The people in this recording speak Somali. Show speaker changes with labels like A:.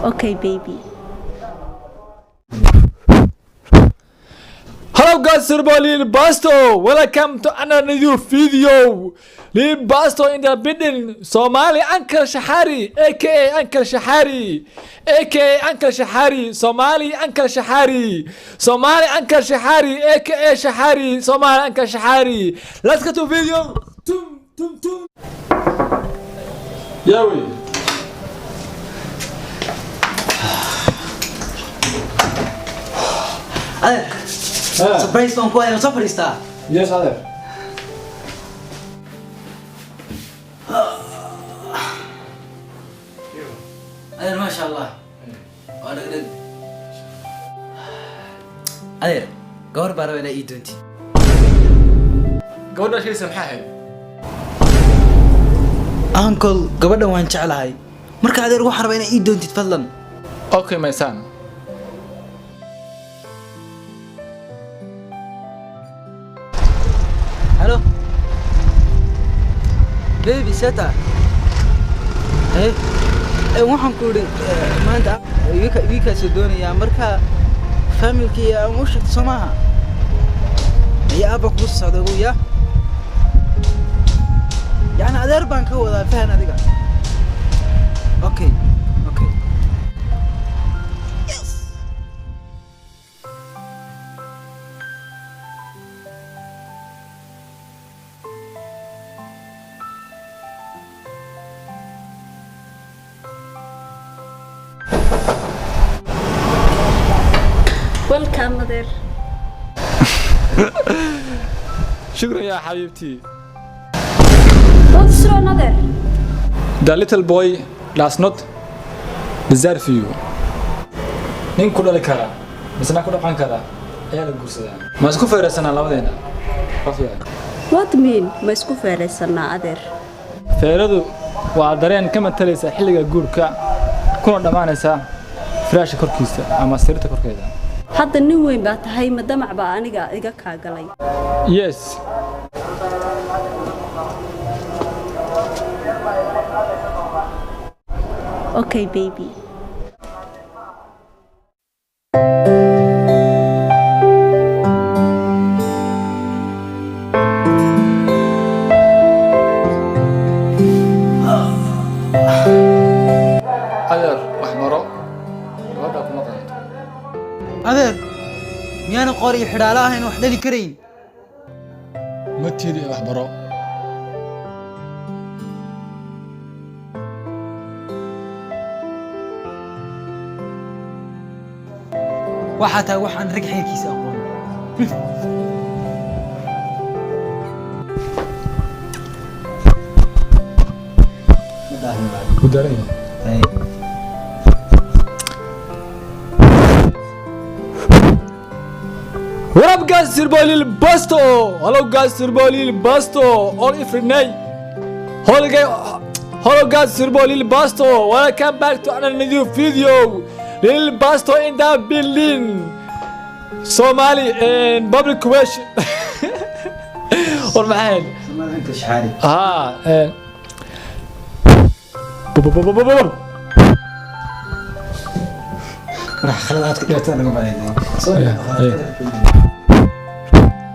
A: Okay, baby.
B: Hello guys, everybody, Lil Basto. Welcome to another new video. Lil Basto in the building. Somali Uncle Shahari, aka Uncle Shahari, aka Uncle Shahari. Somali Uncle Shahari, Somali Uncle Shahari, aka Shahari, Somali Uncle Shahari. Let's get to video. Tum tum tum. Yawi.
C: Surprise bang ko ayun sa Farista.
B: Yes, other.
C: Adeer masha Allah. Waa dhagdhag. Adeer, gabar baa rabaa inay ii doonti.
B: Gabadha shay samxahay.
C: Uncle, gabadhan waan jeclahay. Marka adeer waxaan rabaa inay ii doontid fadlan.
B: Okay, my son.
C: Hello. Baby, seta. Waxaan ku iri maanta wiika soo doonaya marka family-ki aan u sheegto Soomaha. Ayaa aaba ku socdo ya. Yani adeer baan ka wadaa fahan adiga. Okay. Okay. Yes.
A: Welcome, mother.
B: شكرا يا حبيبتي.
A: What's wrong, mother?
B: The little boy does not deserve you. nin ku dhali kara misna ku dhaqan kara ayaa la guursadaa ma isku feeraysanaa labadeena qafiya
A: What mean? Ma isku feeraysanaa adeer?
B: feeradu waa dareen ka matalaysa xilliga guurka kuna dhamaanaysa firaasha korkiisa ama sirta korkeeda
A: Hadda nin weyn baa tahay ma damac baa aniga iga ka galay.
B: yes
A: Okay, baby.
B: adeer wax maro gabadha kuma qalanto
C: Adeer, miyaan qori xidhaala ahayn wax dhali karayn.
B: ma tiidi wax baro
C: Waxa taa waxaan rag xeerkiisa aqoon.
B: ku daran What up guys, it's your boy Lil Basto. Hello guys, it's your boy Lil Basto. All every night. Hello guys, it's your boy Lil Basto. Welcome back to another new video. Lil Basto in the building. Somali and public question. Or man.
C: Somali Uncle Shahari. Rax khaladaadka dhigtaan laga baayay.